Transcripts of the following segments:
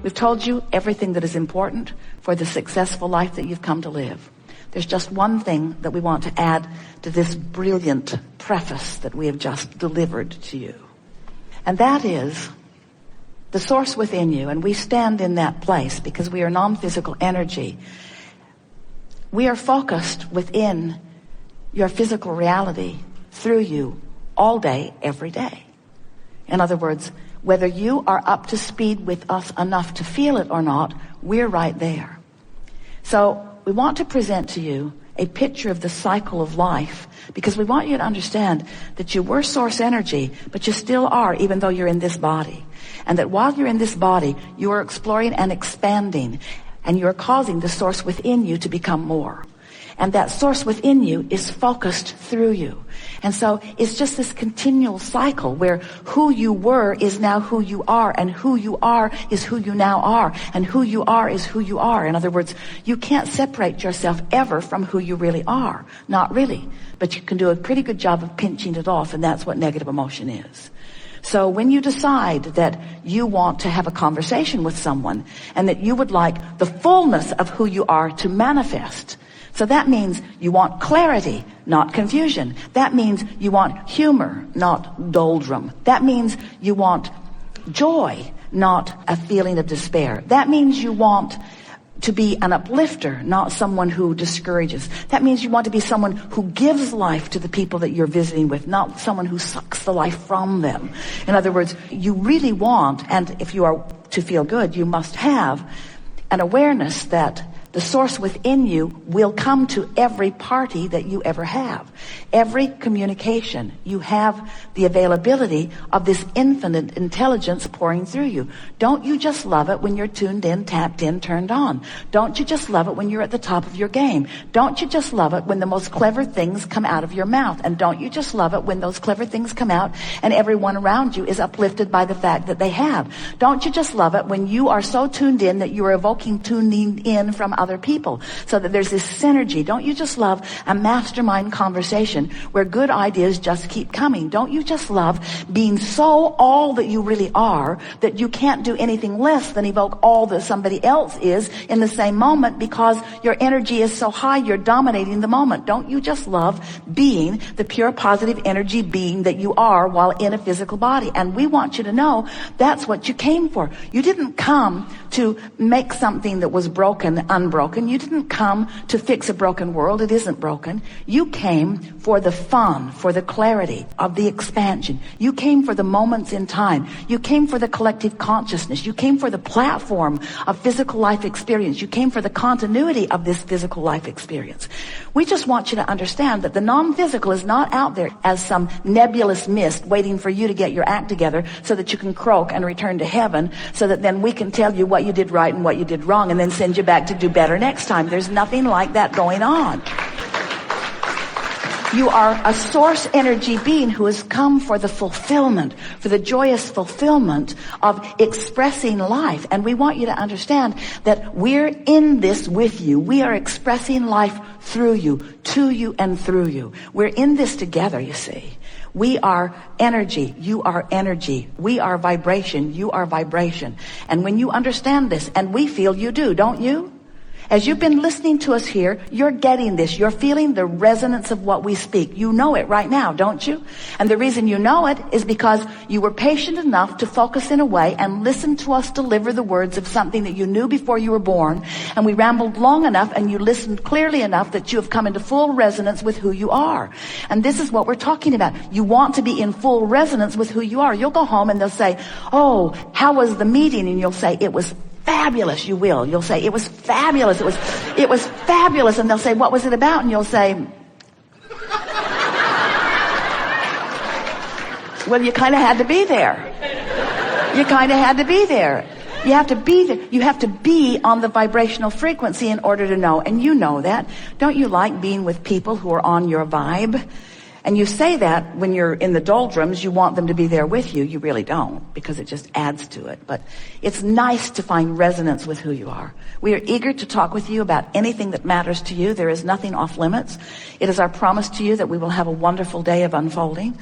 we've told you everything that is important for the successful life that you've come to live. There's just one thing that we want to add to this brilliant preface that we have just delivered to you. And that is the source within you. And we stand in that place because we are non-physical energy. We are focused within your physical reality through you all day, every day. In other words, whether you are up to speed with us enough to feel it or not, we're right there. So we want to present to you a picture of the cycle of life, because we want you to understand that you were source energy, but you still are, even though you're in this body. And that while you're in this body, you are exploring and expanding, and you are causing the source within you to become more. And that source within you is focused through you. And so it's just this continual cycle where who you were is now who you are, and who you are is who you now are, and who you are is who you are. In other words, you can't separate yourself ever from who you really are. Not really. But you can do a pretty good job of pinching it off, and that's what negative emotion is. So when you decide that you want to have a conversation with someone and that you would like the fullness of who you are to manifest, so that means you want clarity, not confusion. That means you want humor, not doldrum. That means you want joy, not a feeling of despair. That means you want to be an uplifter, not someone who discourages. That means you want to be someone who gives life to the people that you're visiting with, not someone who sucks the life from them. In other words, you really want, and if you are to feel good, you must have an awareness that the source within you will come to every party that you ever have. Every communication, you have the availability of this infinite intelligence pouring through you. Don't you just love it when you're tuned in, tapped in, turned on? Don't you just love it when you're at the top of your game? Don't you just love it when the most clever things come out of your mouth? And don't you just love it when those clever things come out and everyone around you is uplifted by the fact that they have? Don't you just love it when you are so tuned in that you are evoking tuning in from other people, so that there's this synergy? Don't you just love a mastermind conversation where good ideas just keep coming? Don't you just love being so all that you really are that you can't do anything less than evoke all that somebody else is in the same moment, because your energy is so high you're dominating the moment? Don't you just love being the pure positive energy being that you are while in a physical body? And we want you to know that's what you came for. You didn't come to make something that was broken unbroken. You didn't come to fix a broken world. It isn't broken. You came for the fun, for the clarity of the expansion. You came for the moments in time. You came for the collective consciousness. You came for the platform of physical life experience. You came for the continuity of this physical life experience. We just want you to understand that the non-physical is not out there as some nebulous mist waiting for you to get your act together so that you can croak and return to heaven, so that then we can tell you what you did right and what you did wrong and then send you back to do better next time. There's nothing like that going on. You are a source energy being who has come for the fulfillment, for the joyous fulfillment of expressing life. And we want you to understand that we're in this with you. We are expressing life through you, to you, and through you. We're in this together, you see. We are energy. You are energy. We are vibration. You are vibration. And when you understand this, and we feel you do, don't you? As you've been listening to us here, you're getting this. You're feeling the resonance of what we speak. You know it right now, don't you? And the reason you know it is because you were patient enough to focus in a way and listen to us deliver the words of something that you knew before you were born. And we rambled long enough and you listened clearly enough that you have come into full resonance with who you are. And this is what we're talking about. You want to be in full resonance with who you are. You'll go home and they'll say, "Oh, how was the meeting?" And you'll say, "It was fabulous." You will. You'll say, "It was fabulous. It was fabulous." And they'll say, "What was it about?" And you'll say, "Well, you kind of had to be there. You kind of had to be there." You have to be there. You have to be on the vibrational frequency in order to know. And you know that. Don't you like being with people who are on your vibe? And you say that when you're in the doldrums, you want them to be there with you. You really don't, because it just adds to it. But it's nice to find resonance with who you are. We are eager to talk with you about anything that matters to you. There is nothing off limits. It is our promise to you that we will have a wonderful day of unfolding.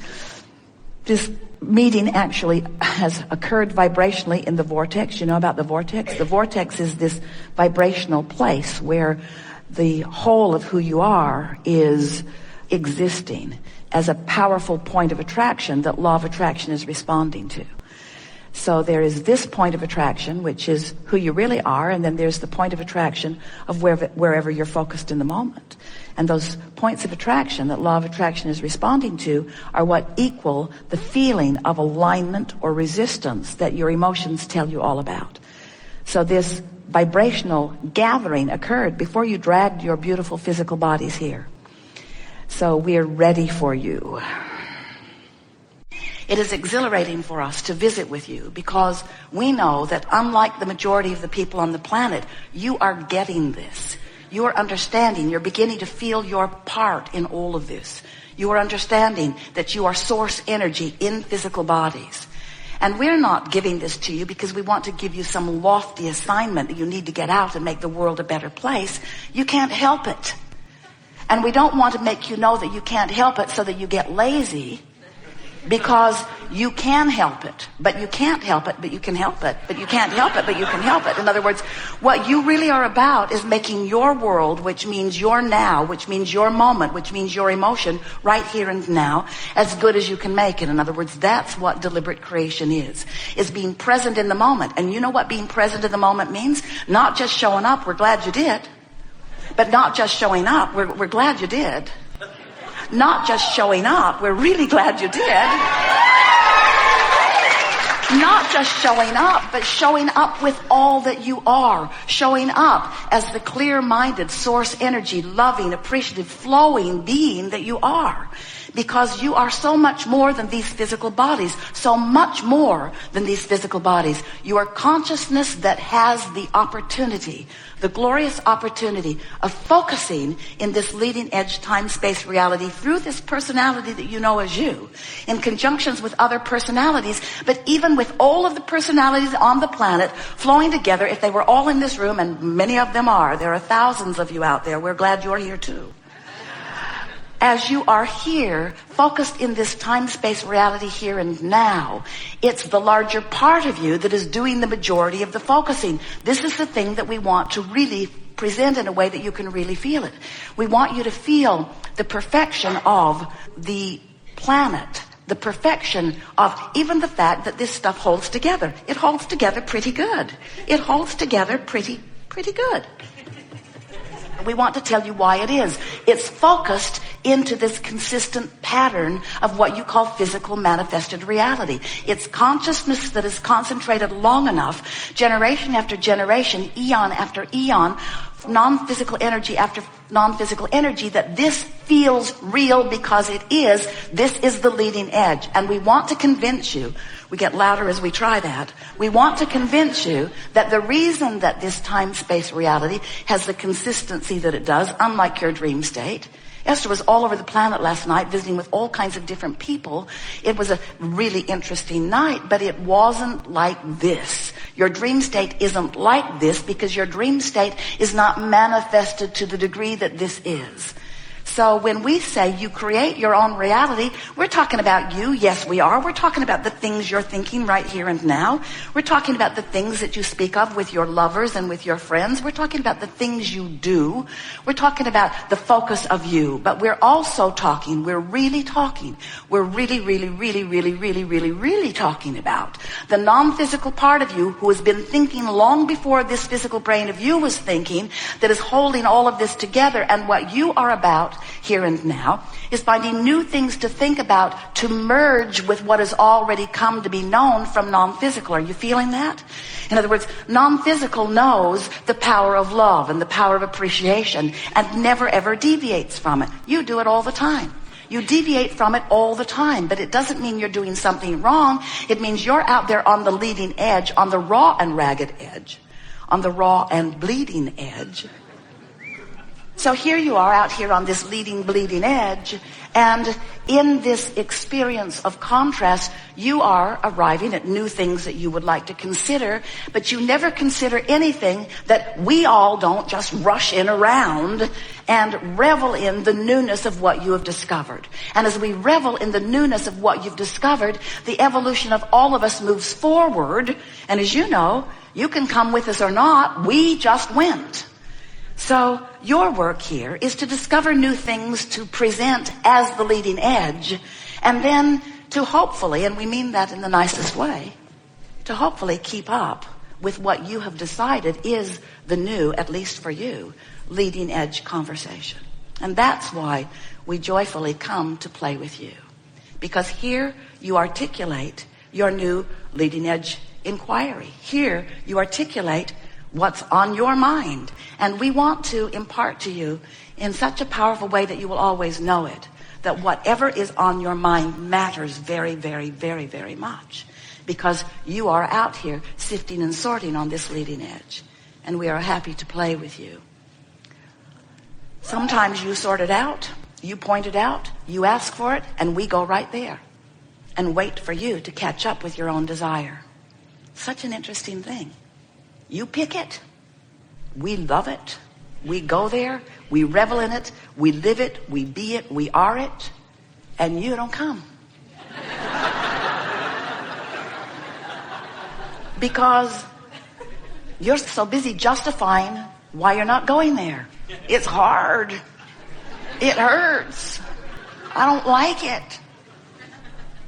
This meeting actually has occurred vibrationally in the vortex. You know about the vortex? The vortex is this vibrational place where the whole of who you are is existing as a powerful point of attraction that law of attraction is responding to. So there is this point of attraction, which is who you really are, and then there's the point of attraction of wherever you're focused in the moment. And those points of attraction that law of attraction is responding to are what equal the feeling of alignment or resistance that your emotions tell you all about. So this vibrational gathering occurred before you dragged your beautiful physical bodies here. So we're ready for you. It is exhilarating for us to visit with you because we know that unlike the majority of the people on the planet, you are getting this. You are understanding. You're beginning to feel your part in all of this. You are understanding that you are source energy in physical bodies. And we're not giving this to you because we want to give you some lofty assignment that you need to get out and make the world a better place. You can't help it. And we don't want to make you know that you can't help it so that you get lazy. Because you can help it, but you can't help it, but you can help it, but you can't help it, but you can help it. In other words, what you really are about is making your world, which means your now, which means your moment, which means your emotion, right here and now, as good as you can make it. In other words, that's what deliberate creation is being present in the moment. And you know what being present in the moment means? Not just showing up, we're glad you did. But not just showing up, we're glad you did. Not just showing up, we're really glad you did. Not just showing up, but showing up with all that you are. Showing up as the clear-minded, source energy, loving, appreciative, flowing being that you are. Because you are so much more than these physical bodies. So much more than these physical bodies. You are consciousness that has the opportunity, the glorious opportunity of focusing in this leading edge time-space reality through this personality that you know as you, in conjunctions with other personalities, but even with all of the personalities on the planet flowing together. If they were all in this room, and many of them are, there are thousands of you out there, we're glad you're here too. As you are here, focused in this time-space reality here and now, it's the larger part of you that is doing the majority of the focusing. This is the thing that we want to really present in a way that you can really feel it. We want you to feel the perfection of the planet, the perfection of even the fact that this stuff holds together. It holds together pretty good. It holds together pretty good. We want to tell you why it is. It's focused into this consistent pattern of what you call physical manifested reality. It's consciousness that is concentrated long enough, generation after generation, eon after eon, non-physical energy after non-physical energy, that this feels real because it is. This is the leading edge. And we want to convince you, we get louder as we try that, we want to convince you that the reason that this time-space reality has the consistency that it does, unlike your dream state. Esther was all over the planet last night visiting with all kinds of different people. It was a really interesting night, but it wasn't like this. Your dream state isn't like this because your dream state is not manifested to the degree that this is. So when we say you create your own reality, we're talking about you. Yes, we are. We're talking about the things you're thinking right here and now. We're talking about the things that you speak of with your lovers and with your friends. We're talking about the things you do. We're talking about the focus of you. But we're also talking, we're really talking about the non-physical part of you who has been thinking long before this physical brain of you was thinking, that is holding all of this together. And what you are about here and now is finding new things to think about to merge with what has already come to be known from non-physical. Are you feeling that? In other words, non-physical knows the power of love and the power of appreciation and never ever deviates from it. You do it all the time. You deviate from it all the time, but it doesn't mean you're doing something wrong. It means you're out there on the leading edge, on the raw and ragged edge, on the raw and bleeding edge. So here you are out here on this leading, bleeding edge, and in this experience of contrast, you are arriving at new things that you would like to consider, but you never consider anything that we all don't just rush in around and revel in the newness of what you have discovered. And as we revel in the newness of what you've discovered, the evolution of all of us moves forward. And as you know, you can come with us or not. We just went. So your work here is to discover new things to present as the leading edge, and then to hopefully, and we mean that in the nicest way, to hopefully keep up with what you have decided is the new, at least for you, leading edge conversation. And that's why we joyfully come to play with you. Because here you articulate your new leading edge inquiry. Here you articulate what's on your mind. And we want to impart to you in such a powerful way that you will always know it, that whatever is on your mind matters very, very, very, very much. Because you are out here sifting and sorting on this leading edge. And we are happy to play with you. Sometimes you sort it out, you point it out, you ask for it, and we go right there and wait for you to catch up with your own desire. Such an interesting thing. You pick it, we love it, we go there, we revel in it, we live it, we be it, we are it, and you don't come. Because you're so busy justifying why you're not going there. It's hard. It hurts. I don't like it.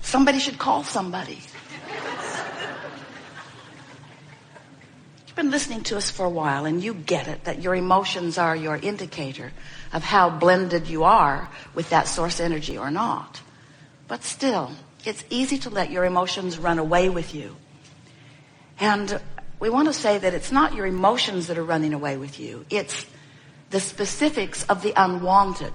Somebody should call somebody. You've been listening to us for a while, and you get it, that your emotions are your indicator of how blended you are with that source energy or not. But still, it's easy to let your emotions run away with you. And we want to say that it's not your emotions that are running away with you. It's the specifics of the unwanted.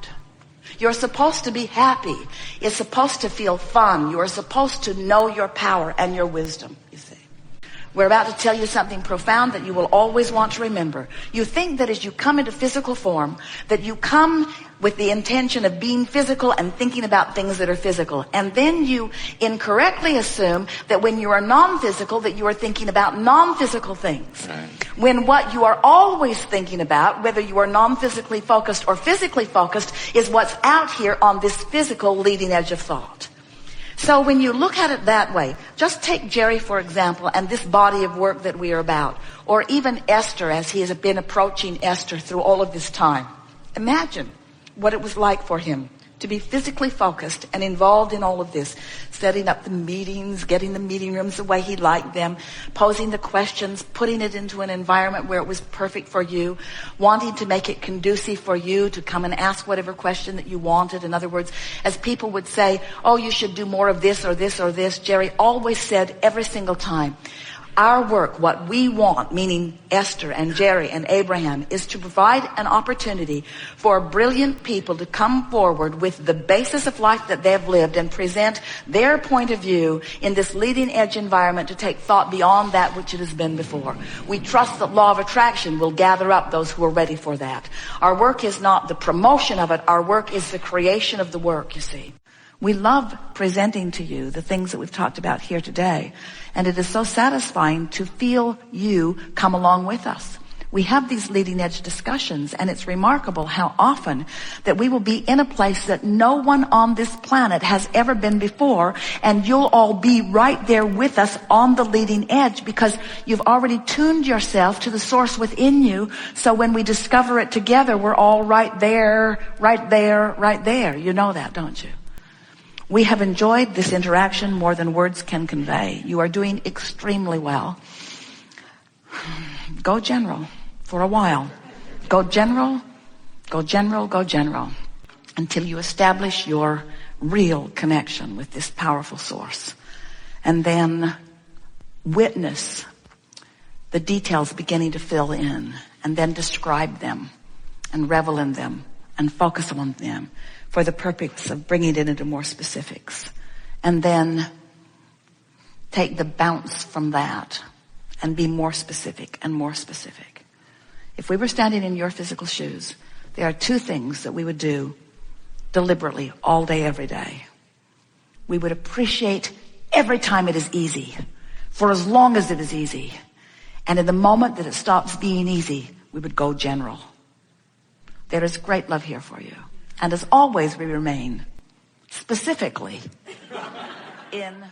You're supposed to be happy. You're supposed to feel fun. You are supposed to know your power and your wisdom, you see. We're about to tell you something profound that you will always want to remember. You think that as you come into physical form, that you come with the intention of being physical and thinking about things that are physical. And then you incorrectly assume that when you are non-physical, that you are thinking about non-physical things. Right. When what you are always thinking about, whether you are non-physically focused or physically focused, is what's out here on this physical leading edge of thought. So when you look at it that way, just take Jerry, for example, and this body of work that we are about, or even Esther as he has been approaching Esther through all of this time. Imagine what it was like for him to be physically focused and involved in all of this, setting up the meetings, getting the meeting rooms the way he liked them, posing the questions, putting it into an environment where it was perfect for you, wanting to make it conducive for you to come and ask whatever question that you wanted. In other words, as people would say, oh, you should do more of this or this or this, Jerry always said every single time, our work, what we want, meaning Esther and Jerry and Abraham, is to provide an opportunity for brilliant people to come forward with the basis of life that they've lived and present their point of view in this leading edge environment to take thought beyond that which it has been before. We trust that law of attraction will gather up those who are ready for that. Our work is not the promotion of it. Our work is the creation of the work, you see. We love presenting to you the things that we've talked about here today. And it is so satisfying to feel you come along with us. We have these leading edge discussions, and it's remarkable how often that we will be in a place that no one on this planet has ever been before, and you'll all be right there with us on the leading edge because you've already tuned yourself to the source within you. So when we discover it together, we're all right there, right there, right there. You know that, don't you? We have enjoyed this interaction more than words can convey. You are doing extremely well. Go general for a while. Go general, go general, go general, until you establish your real connection with this powerful source. And then witness the details beginning to fill in, and then describe them and revel in them and focus on them for the purpose of bringing it into more specifics. And then take the bounce from that and be more specific and more specific. If we were standing in your physical shoes, there are two things that we would do deliberately all day, every day. We would appreciate every time it is easy, for as long as it is easy. And in the moment that it stops being easy, we would go general. There is great love here for you. And as always, we remain specifically in